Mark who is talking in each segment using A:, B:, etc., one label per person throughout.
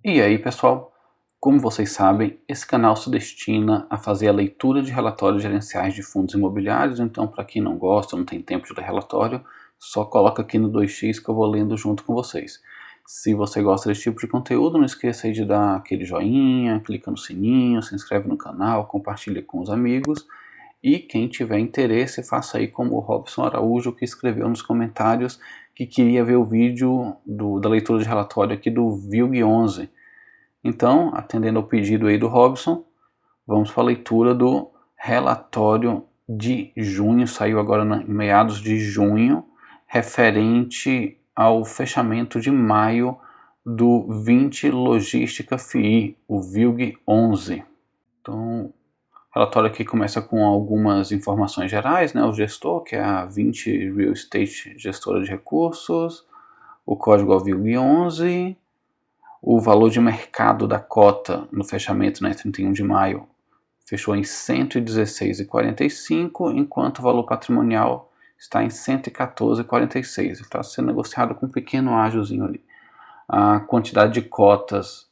A: E aí, pessoal, como vocês sabem, esse canal se destina a fazer a leitura de relatórios gerenciais de fundos imobiliários, então para quem não gosta, não tem tempo de ler relatório, só coloca aqui no 2x que eu vou lendo junto com vocês. Se você gosta desse tipo de conteúdo, não esqueça aí de dar aquele joinha, clica no sininho, se inscreve no canal, compartilha com os amigos. E quem tiver interesse, faça aí como o Robson Araújo, que escreveu nos comentários que queria ver o vídeo da leitura de relatório aqui do VILG 11. Então, atendendo ao pedido aí do Robson, vamos para a leitura do relatório de junho, saiu agora em meados de junho, referente ao fechamento de maio do 20 Logística FI, o VILG 11. Então, o relatório aqui começa com algumas informações gerais, né? O gestor, que é a 20 Real Estate Gestora de Recursos, o código ao VILG 11, o valor de mercado da cota no fechamento, né, 31 de maio, fechou em 116,45, enquanto o valor patrimonial está em 114,46. Está sendo negociado com um pequeno ágiozinho ali. A quantidade de cotas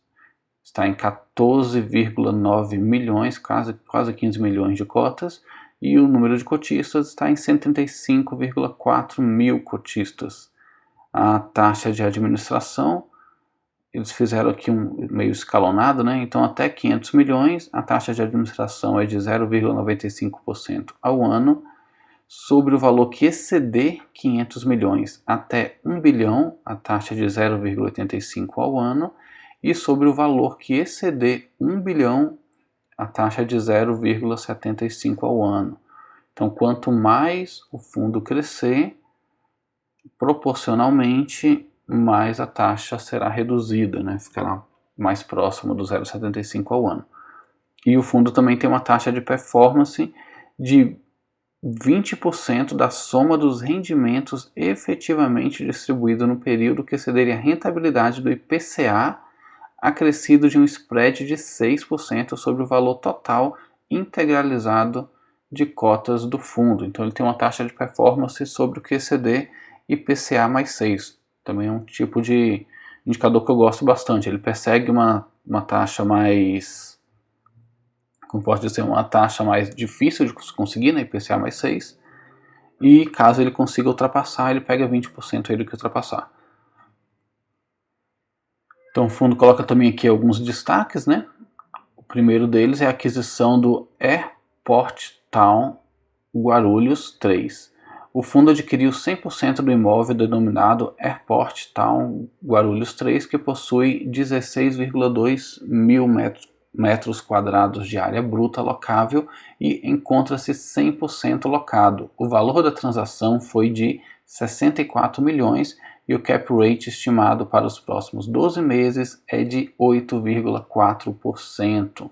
A: está em 14,9 milhões, quase 15 milhões de cotas, e o número de cotistas está em 135,4 mil cotistas. A taxa de administração, eles fizeram aqui um meio escalonado, né? Então até 500 milhões, a taxa de administração é de 0,95% ao ano, sobre o valor que exceder 500 milhões até 1 bilhão, a taxa de 0,85% ao ano, e sobre o valor que exceder 1 bilhão, a taxa de 0,75% ao ano. Então, quanto mais o fundo crescer, proporcionalmente, mais a taxa será reduzida, né? Ficará mais próximo do 0,75% ao ano. E o fundo também tem uma taxa de performance de 20% da soma dos rendimentos efetivamente distribuídos no período que excederem a rentabilidade do IPCA, acrescido de um spread de 6% sobre o valor total integralizado de cotas do fundo. Então ele tem uma taxa de performance sobre o que exceder IPCA mais 6. Também é um tipo de indicador que eu gosto bastante. Ele persegue uma taxa mais, como posso dizer, uma taxa mais difícil de conseguir, né, IPCA mais 6. E caso ele consiga ultrapassar, ele pega 20% aí do que ultrapassar. Então o fundo coloca também aqui alguns destaques, né? O primeiro deles é a aquisição do Airport Town Guarulhos 3. O fundo adquiriu 100% do imóvel denominado Airport Town Guarulhos 3, que possui 16,2 mil metros quadrados de área bruta locável e encontra-se 100% locado. O valor da transação foi de 64 milhões e o cap rate estimado para os próximos 12 meses é de 8,4%.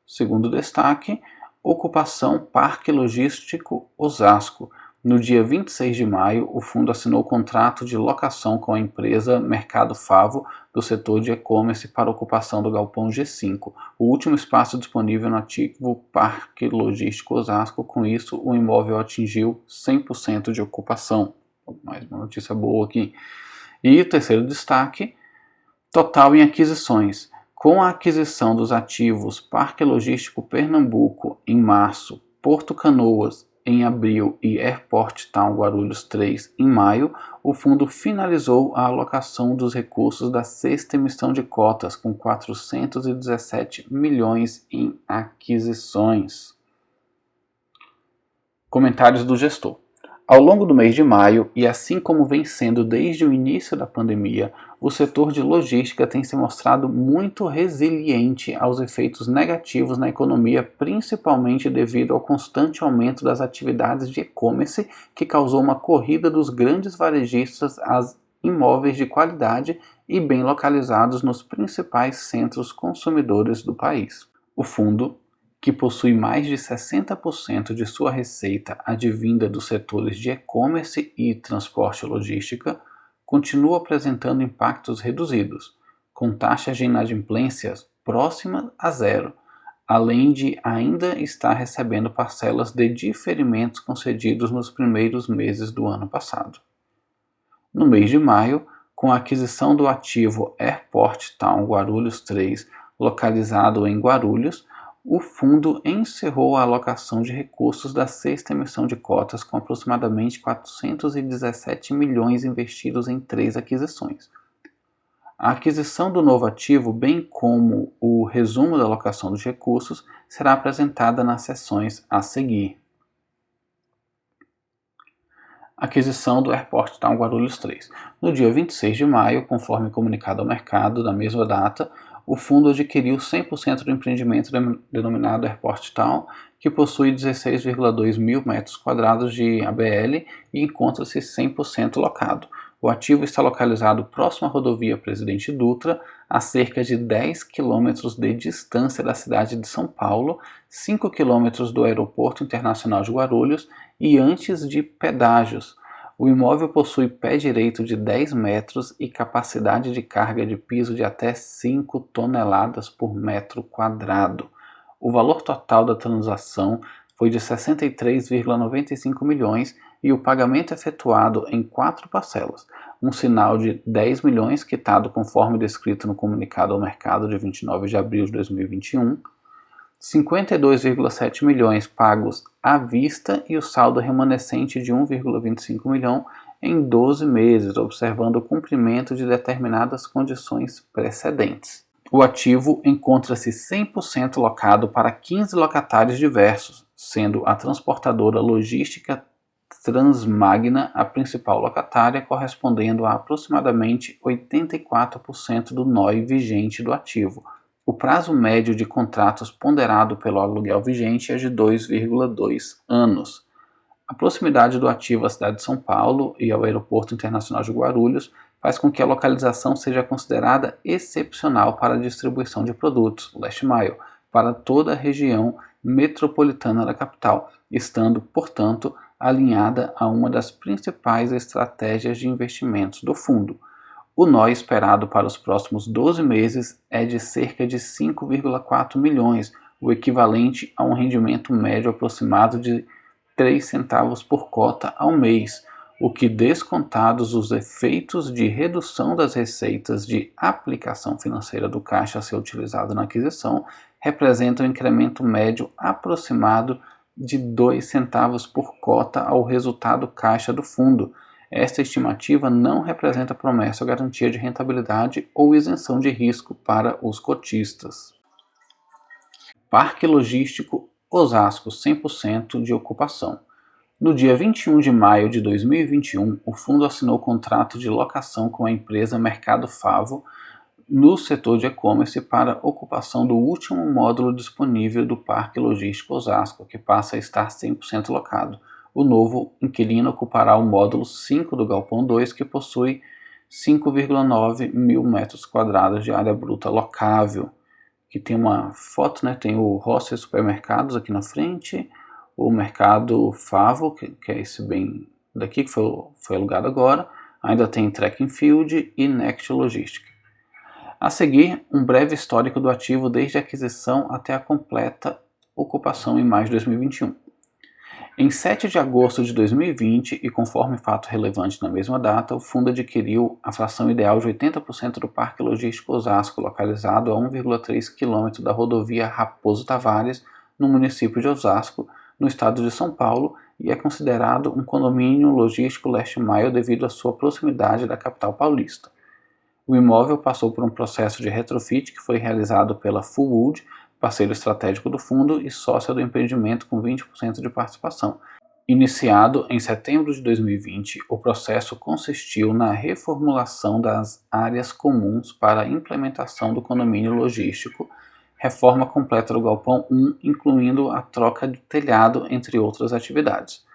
A: Segundo destaque, ocupação Parque Logístico Osasco. No dia 26 de maio, o fundo assinou contrato de locação com a empresa Mercado Favo do setor de e-commerce para ocupação do galpão G5, o último espaço disponível no ativo Parque Logístico Osasco. Com isso, o imóvel atingiu 100% de ocupação. Mais uma notícia boa aqui. E o terceiro destaque, total em aquisições. Com a aquisição dos ativos Parque Logístico Pernambuco em março, Porto Canoas em abril e Airport Town Guarulhos 3 em maio, o fundo finalizou a alocação dos recursos da sexta emissão de cotas, com 417 milhões em aquisições. Comentários do gestor. Ao longo do mês de maio, e assim como vem sendo desde o início da pandemia, o setor de logística tem se mostrado muito resiliente aos efeitos negativos na economia, principalmente devido ao constante aumento das atividades de e-commerce, que causou uma corrida dos grandes varejistas a imóveis de qualidade e bem localizados nos principais centros consumidores do país. O fundo, que possui mais de 60% de sua receita advinda dos setores de e-commerce e transporte e logística, continua apresentando impactos reduzidos, com taxas de inadimplência próximas a zero, além de ainda estar recebendo parcelas de diferimentos concedidos nos primeiros meses do ano passado. No mês de maio, Com a aquisição do ativo Airport Town Guarulhos 3, localizado em Guarulhos, o fundo encerrou a alocação de recursos da sexta emissão de cotas, com aproximadamente 417 milhões investidos em 3 aquisições. A aquisição do novo ativo, bem como o resumo da alocação dos recursos, será apresentada nas sessões a seguir. Aquisição do Airport Town Guarulhos 3. No dia 26 de maio, conforme comunicado ao mercado da mesma data, o fundo adquiriu 100% do empreendimento denominado Airport Town, que possui 16,2 mil metros quadrados de ABL e encontra-se 100% locado. O ativo está localizado próximo à rodovia Presidente Dutra, a cerca de 10 quilômetros de distância da cidade de São Paulo, 5 quilômetros do Aeroporto Internacional de Guarulhos e antes de pedágios. O imóvel possui pé direito de 10 metros e capacidade de carga de piso de até 5 toneladas por metro quadrado. O valor total da transação foi de 63,95 milhões e o pagamento efetuado em 4 parcelas, um sinal de 10 milhões quitado conforme descrito no comunicado ao mercado de 29 de abril de 2021, 52,7 milhões pagos à vista e o saldo remanescente de 1,25 milhão em 12 meses, observando o cumprimento de determinadas condições precedentes. O ativo encontra-se 100% locado para 15 locatários diversos, sendo a transportadora logística Transmagna a principal locatária, correspondendo a aproximadamente 84% do NOI vigente do ativo. O prazo médio de contratos ponderado pelo aluguel vigente é de 2,2 anos. A proximidade do ativo à cidade de São Paulo e ao Aeroporto Internacional de Guarulhos faz com que a localização seja considerada excepcional para a distribuição de produtos, last mile, para toda a região metropolitana da capital, estando, portanto, alinhada a uma das principais estratégias de investimentos do fundo. O NOI esperado para os próximos 12 meses é de cerca de 5,4 milhões, o equivalente a um rendimento médio aproximado de 3 centavos por cota ao mês, o que, descontados os efeitos de redução das receitas de aplicação financeira do caixa a ser utilizado na aquisição, representa um incremento médio aproximado de 2 centavos por cota ao resultado caixa do fundo. Esta estimativa não representa promessa ou garantia de rentabilidade ou isenção de risco para os cotistas. Parque Logístico Osasco, 100% de ocupação. No dia 21 de maio de 2021, o fundo assinou contrato de locação com a empresa Mercado Favo no setor de e-commerce para ocupação do último módulo disponível do Parque Logístico Osasco, que passa a estar 100% locado. O novo inquilino ocupará o módulo 5 do Galpão 2, que possui 5,9 mil metros quadrados de área bruta locável. Aqui tem uma foto, né? Tem o Roça Supermercados aqui na frente, o Mercado Favo, que é esse bem daqui, que foi alugado agora. Ainda tem Track and Field e Next Logística. A seguir, um breve histórico do ativo desde a aquisição até a completa ocupação em maio de 2021. Em 7 de agosto de 2020, e conforme fato relevante na mesma data, o fundo adquiriu a fração ideal de 80% do Parque Logístico Osasco, localizado a 1,3 km da rodovia Raposo Tavares, no município de Osasco, no estado de São Paulo, e é considerado um condomínio logístico last mile devido à sua proximidade da capital paulista. O imóvel passou por um processo de retrofit que foi realizado pela Fullwood, parceiro estratégico do fundo e sócia do empreendimento com 20% de participação. Iniciado em setembro de 2020, o processo consistiu na reformulação das áreas comuns para a implementação do condomínio logístico, reforma completa do Galpão 1, incluindo a troca de telhado, entre outras atividades.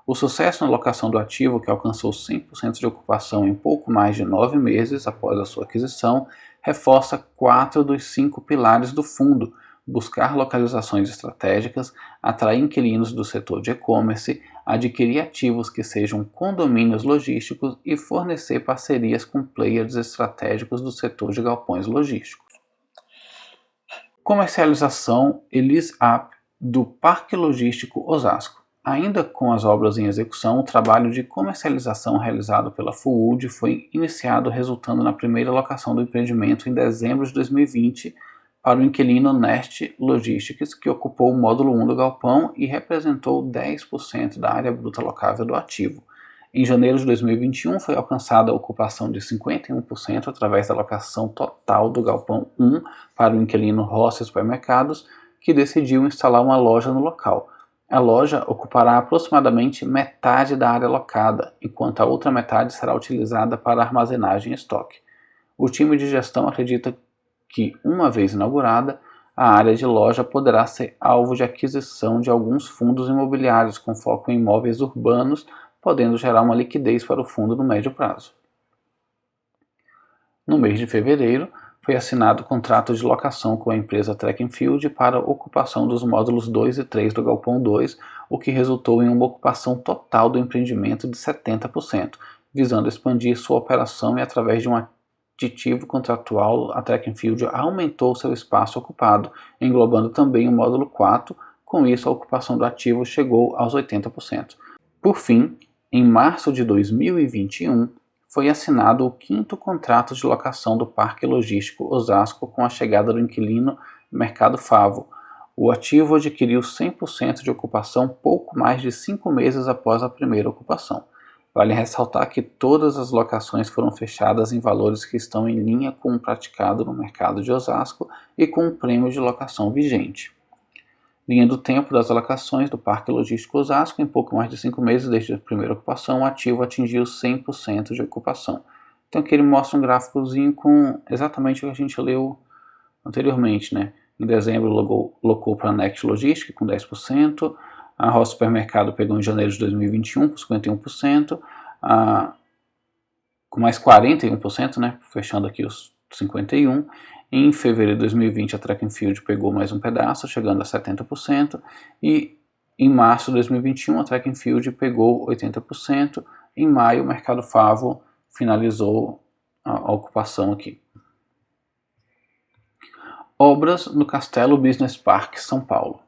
A: O sucesso na locação do ativo, que alcançou 100% de ocupação em pouco mais de 9 meses após a sua aquisição, reforça 4 dos 5 pilares do fundo: buscar localizações estratégicas, atrair inquilinos do setor de e-commerce, adquirir ativos que sejam condomínios logísticos e fornecer parcerias com players estratégicos do setor de galpões logísticos. Comercialização e lease-up do Parque Logístico Osasco. Ainda com as obras em execução, o trabalho de comercialização realizado pela Fullwood foi iniciado, resultando na primeira locação do empreendimento em dezembro de 2020 para o inquilino Nest Logistics, que ocupou o módulo 1 do galpão e representou 10% da área bruta locável do ativo. Em janeiro de 2021 foi alcançada a ocupação de 51% através da locação total do galpão 1 para o inquilino Rossi Supermercados, que decidiu instalar uma loja no local. A loja ocupará aproximadamente metade da área locada, enquanto a outra metade será utilizada para armazenagem e estoque. O time de gestão acredita que, uma vez inaugurada, a área de loja poderá ser alvo de aquisição de alguns fundos imobiliários com foco em imóveis urbanos, podendo gerar uma liquidez para o fundo no médio prazo. No mês de fevereiro, foi assinado o contrato de locação com a empresa Track & Field para a ocupação dos módulos 2 e 3 do Galpão 2, o que resultou em uma ocupação total do empreendimento de 70%, visando expandir sua operação e através de um aditivo contratual, a Track & Field aumentou seu espaço ocupado, englobando também o módulo 4, com isso a ocupação do ativo chegou aos 80%. Por fim, em março de 2021, foi assinado o 5º contrato de locação do Parque Logístico Osasco com a chegada do inquilino Mercado Favo. O ativo adquiriu 100% de ocupação pouco mais de 5 meses após a primeira ocupação. Vale ressaltar que todas as locações foram fechadas em valores que estão em linha com o praticado no mercado de Osasco e com o prêmio de locação vigente. Linha do tempo das alocações do Parque Logístico Osasco, em pouco mais de 5 meses desde a primeira ocupação, o ativo atingiu 100% de ocupação. Então aqui ele mostra um gráficozinho com exatamente o que a gente leu anteriormente, né? Em dezembro locou para a Next Logistics com 10%, a Ross Supermercado pegou em janeiro de 2021 com 51%, com mais 41%, né? Fechando aqui os 51%. Em fevereiro de 2020, a Track & Field pegou mais um pedaço, chegando a 70%, e em março de 2021, a Track & Field pegou 80%, em maio, o Mercado Favo finalizou a ocupação aqui. Obras no Castelo Business Park, São Paulo.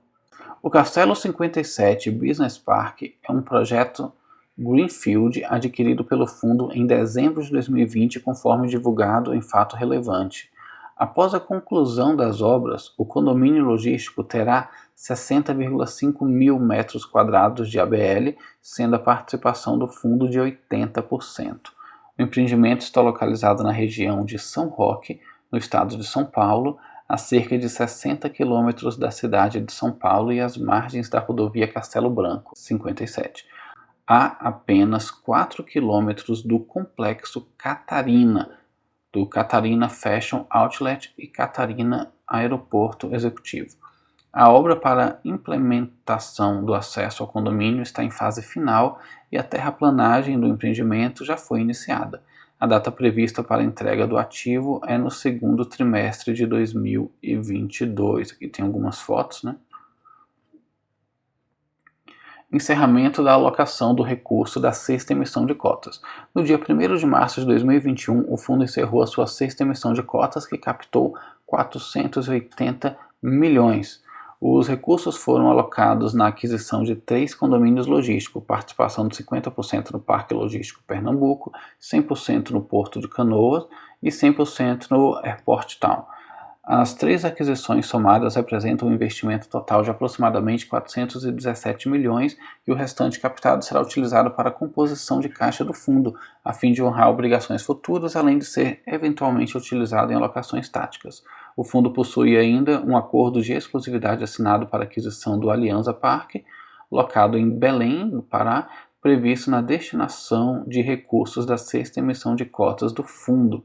A: O Castelo 57 Business Park é um projeto Greenfield adquirido pelo fundo em dezembro de 2020, conforme divulgado em fato relevante. Após a conclusão das obras, o condomínio logístico terá 60,5 mil metros quadrados de ABL, sendo a participação do fundo de 80%. O empreendimento está localizado na região de São Roque, no estado de São Paulo, a cerca de 60 quilômetros da cidade de São Paulo e às margens da rodovia Castelo Branco, 57. Há apenas 4 quilômetros do complexo Catarina, do Catarina Fashion Outlet e Catarina Aeroporto Executivo. A obra para implementação do acesso ao condomínio está em fase final e a terraplanagem do empreendimento já foi iniciada. A data prevista para a entrega do ativo é no segundo trimestre de 2022. Aqui tem algumas fotos, né? Encerramento da alocação do recurso da sexta emissão de cotas. No dia 1º de março de 2021, o fundo encerrou a sua sexta emissão de cotas, que captou 480 milhões. Os recursos foram alocados na aquisição de 3 condomínios logísticos, participação de 50% no Parque Logístico Pernambuco, 100% no Porto de Canoas e 100% no Airport Town. As 3 aquisições somadas representam um investimento total de aproximadamente 417 milhões e o restante captado será utilizado para a composição de caixa do fundo, a fim de honrar obrigações futuras, além de ser eventualmente utilizado em alocações táticas. O fundo possui ainda um acordo de exclusividade assinado para a aquisição do Alianza Parque, locado em Belém, no Pará, previsto na destinação de recursos da sexta emissão de cotas do fundo.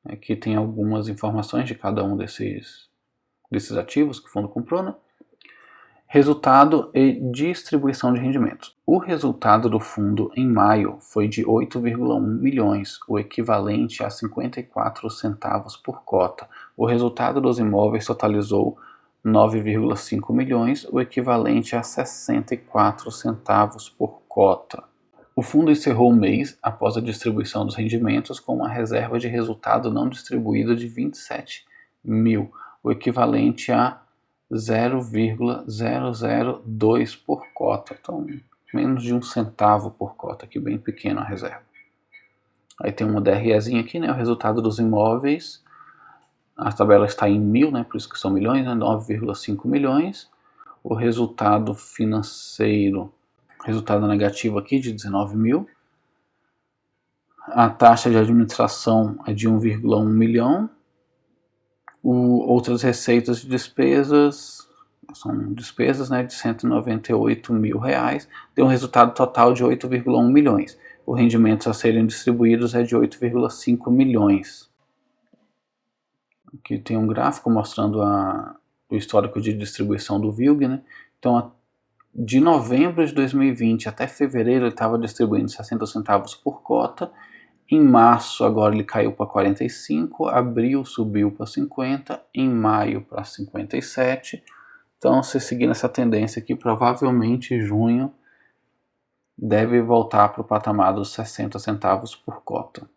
A: Aqui tem algumas informações de cada um desses ativos que o fundo comprou, né? Resultado e distribuição de rendimentos. O resultado do fundo em maio foi de 8,1 milhões, o equivalente a 54 centavos por cota. O resultado dos imóveis totalizou 9,5 milhões, o equivalente a 64 centavos por cota. O fundo encerrou o mês, após a distribuição dos rendimentos, com uma reserva de resultado não distribuído de 27 mil, o equivalente a 0,002 por cota, então menos de 1 centavo por cota, aqui bem pequena a reserva. Aí tem uma DREzinha aqui, né, o resultado dos imóveis, a tabela está em 1000, né, por isso que são milhões, né, 9,5 milhões. O resultado financeiro, resultado negativo aqui de 19 mil. A taxa de administração é de 1,1 milhão. Outras receitas e despesas, são despesas, né, de 198 mil reais, deu um resultado total de 8,1 milhões. O rendimento a serem distribuídos é de 8,5 milhões. Aqui tem um gráfico mostrando o histórico de distribuição do VILG, né? Então, de novembro de 2020 até fevereiro ele estava distribuindo 60 centavos por cota. Em março agora ele caiu para 45, abril subiu para 50, em maio para 57. Então, se seguir nessa tendência aqui, provavelmente junho deve voltar para o patamar dos 60 centavos por cota.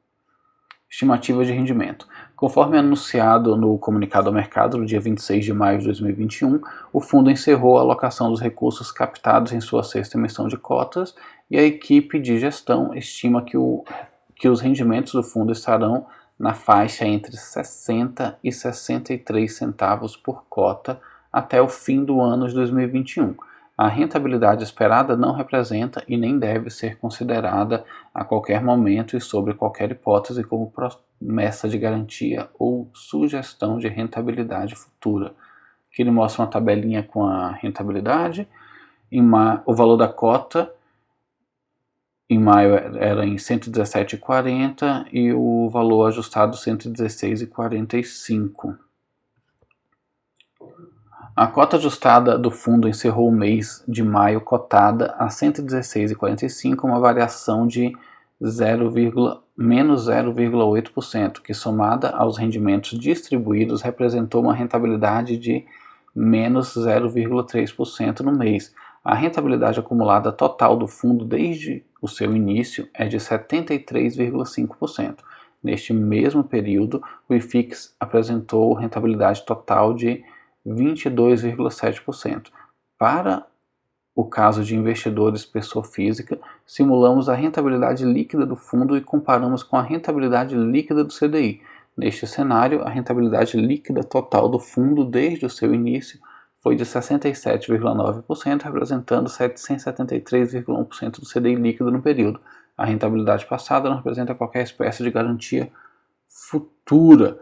A: Estimativa de rendimento. Conforme anunciado no comunicado ao mercado no dia 26 de maio de 2021, o fundo encerrou a alocação dos recursos captados em sua sexta emissão de cotas e a equipe de gestão estima que os rendimentos do fundo estarão na faixa entre 60 e 63 centavos por cota até o fim do ano de 2021. A rentabilidade esperada não representa e nem deve ser considerada a qualquer momento e sob qualquer hipótese como promessa de garantia ou sugestão de rentabilidade futura. Aqui ele mostra uma tabelinha com a rentabilidade, o valor da cota em maio era em 117,40 e o valor ajustado 116,45. A cota ajustada do fundo encerrou o mês de maio cotada a 116,45, uma variação de menos 0,8%, que somada aos rendimentos distribuídos representou uma rentabilidade de menos 0,3% no mês. A rentabilidade acumulada total do fundo desde o seu início é de 73,5%. Neste mesmo período, o IFIX apresentou rentabilidade total de 22,7%. Para o caso de investidores pessoa física, simulamos a rentabilidade líquida do fundo e comparamos com a rentabilidade líquida do CDI. Neste cenário, a rentabilidade líquida total do fundo desde o seu início foi de 67,9%, representando 773,1% do CDI líquido no período. A rentabilidade passada não representa qualquer espécie de garantia futura.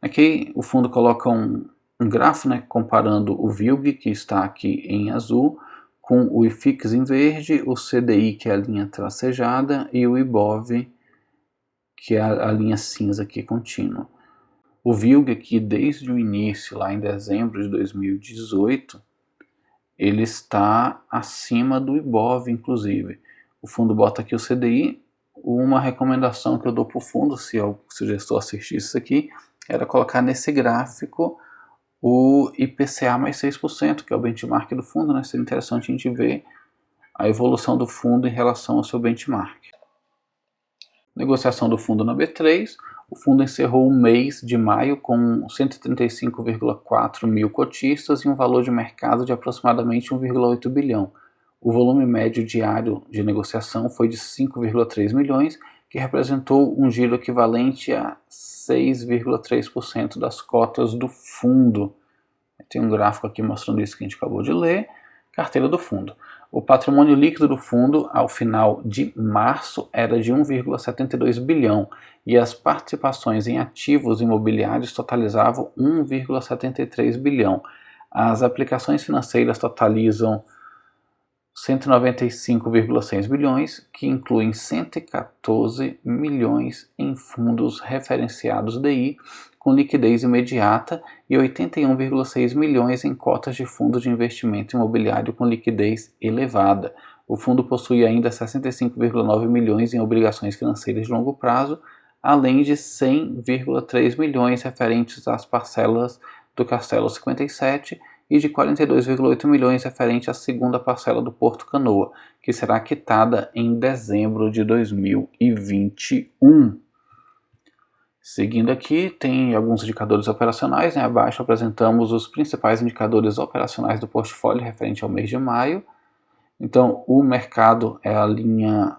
A: Aqui o fundo coloca um gráfico, né, comparando o VILG, que está aqui em azul, com o IFIX em verde, o CDI, que é a linha tracejada, e o IBOV, que é a linha cinza aqui contínua. O VILG aqui, desde o início, lá em dezembro de 2018, ele está acima do IBOV, inclusive. O fundo bota aqui o CDI. Uma recomendação que eu dou para o fundo, se o gestor assistir isso aqui, era colocar nesse gráfico o IPCA mais 6%, que é o benchmark do fundo, né? Seria interessante a gente ver a evolução do fundo em relação ao seu benchmark. Negociação do fundo na B3. O fundo encerrou o mês de maio com 135,4 mil cotistas e um valor de mercado de aproximadamente 1,8 bilhão. O volume médio diário de negociação foi de 5,3 milhões, que representou um giro equivalente a 6,3% das cotas do fundo. Tem um gráfico aqui mostrando isso que a gente acabou de ler. Carteira do fundo. O patrimônio líquido do fundo ao final de março era de 1,72 bilhão e as participações em ativos imobiliários totalizavam 1,73 bilhão. As aplicações financeiras totalizam 195,6 bilhões, que incluem 114 milhões em fundos referenciados DI com liquidez imediata e 81,6 milhões em cotas de fundo de investimento imobiliário com liquidez elevada. O fundo possui ainda 65,9 milhões em obrigações financeiras de longo prazo, além de 100,3 milhões referentes às parcelas do Castelo 57 e de 42,8 milhões referente à segunda parcela do Porto Canoa, que será quitada em dezembro de 2021. Seguindo aqui, tem alguns indicadores operacionais, né? Abaixo apresentamos os principais indicadores operacionais do portfólio referente ao mês de maio. Então, o mercado é a linha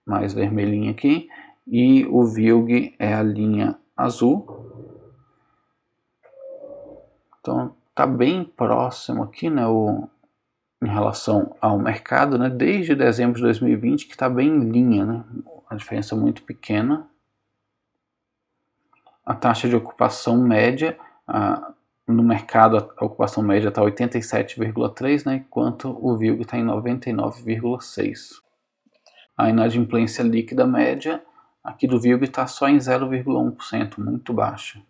A: mais vermelhinha aqui, e o VILG é a linha azul. Então, está bem próximo aqui, né, em relação ao mercado, né, desde dezembro de 2020, que está bem em linha, né, a diferença é muito pequena. A taxa de ocupação média, no mercado a ocupação média está 87,3, né, enquanto o VILG está em 99,6. A inadimplência líquida média aqui do VILG está só em 0,1%, muito baixa.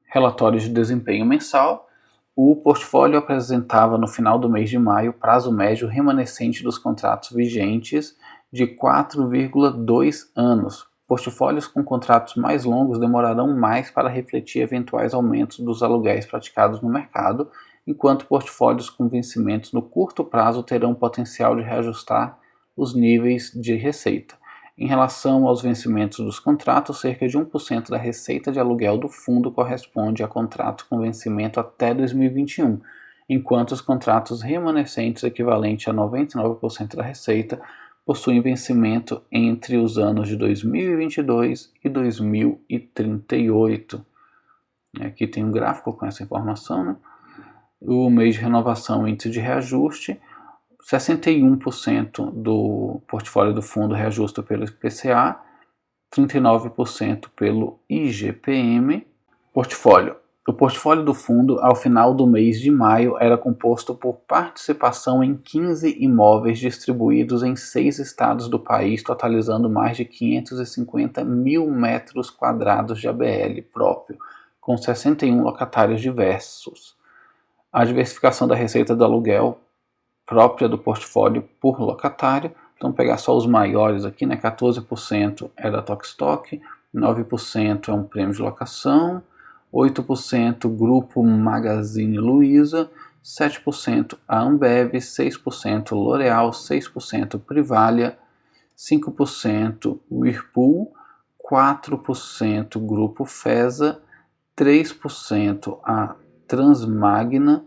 A: Relatório de desempenho mensal. O portfólio apresentava no final do mês de maio prazo médio remanescente dos contratos vigentes de 4,2 anos. Portfólios com contratos mais longos demorarão mais para refletir eventuais aumentos dos aluguéis praticados no mercado, enquanto portfólios com vencimentos no curto prazo terão potencial de reajustar os níveis de receita. Em relação aos vencimentos dos contratos, cerca de 1% da receita de aluguel do fundo corresponde a contratos com vencimento até 2021, enquanto os contratos remanescentes, equivalentes a 99% da receita, possuem vencimento entre os anos de 2022 e 2038. Aqui tem um gráfico com essa informação, né? O mês de renovação, índice de reajuste, 61% do portfólio do fundo reajusta pelo IPCA, 39% pelo IGPM. O portfólio do fundo, ao final do mês de maio, era composto por participação em 15 imóveis distribuídos em 6 estados do país, totalizando mais de 550 mil metros quadrados de ABL próprio, com 61 locatários diversos. A diversificação da receita do aluguel própria do portfólio por locatário, então pegar só os maiores aqui, né? 14% é da Tokstok, 9% é um prêmio de locação, 8% Grupo Magazine Luiza, 7% a Ambev, 6% L'Oréal, 6% Privalia, 5% Whirlpool, 4% Grupo Fesa, 3% a Transmagna,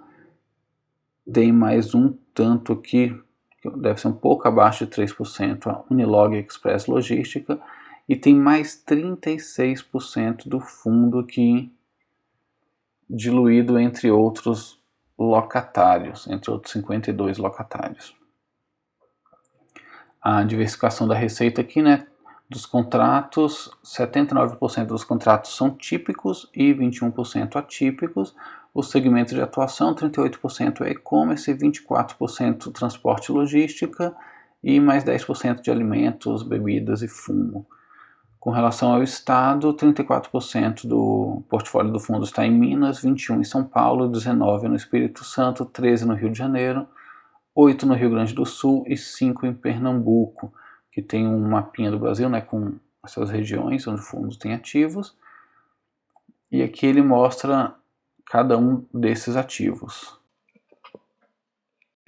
A: tem mais um tanto aqui, que deve ser um pouco abaixo de 3%, a Unilog Express Logística, e tem mais 36% do fundo aqui diluído entre outros locatários, entre outros 52 locatários. A diversificação da receita aqui, né, dos contratos, 79% dos contratos são típicos e 21% atípicos. O segmento de atuação, 38% é e-commerce, 24% transporte e logística e mais 10% de alimentos, bebidas e fumo. Com relação ao estado, 34% do portfólio do fundo está em Minas, 21% em São Paulo, 19% no Espírito Santo, 13% no Rio de Janeiro, 8% no Rio Grande do Sul e 5% em Pernambuco, que tem um mapinha do Brasil, né, com essas regiões onde o fundo tem ativos. E aqui ele mostra cada um desses ativos.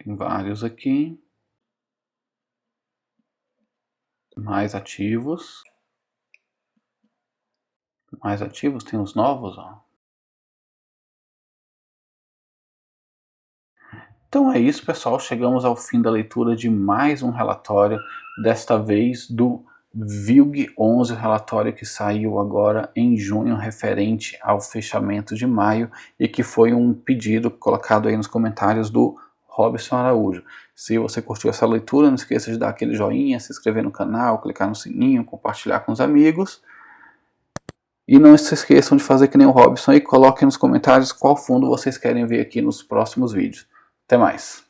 A: Tem vários aqui. Mais ativos. Mais ativos, tem os novos, ó. Então é isso, pessoal. Chegamos ao fim da leitura de mais um relatório, desta vez do VILG 11, o relatório que saiu agora em junho, referente ao fechamento de maio, e que foi um pedido colocado aí nos comentários do Robson Araújo. Se você curtiu essa leitura, não esqueça de dar aquele joinha, se inscrever no canal, clicar no sininho, compartilhar com os amigos. E não se esqueçam de fazer que nem o Robson e coloquem nos comentários qual fundo vocês querem ver aqui nos próximos vídeos. Até mais!